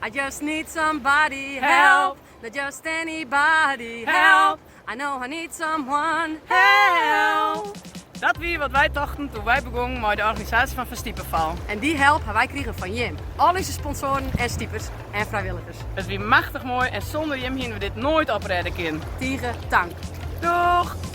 I just need somebody help. Not just anybody help. I know I need someone help. Dat wie wat wij dachten toen wij begonnen met de organisatie van Stiepenval. En die help hebben wij kregen van Jim. Al onze sponsoren en stiepers en vrijwilligers. Het wie machtig mooi en zonder Jim hier we dit nooit opredden kunnen. Tegen tank. Doeg!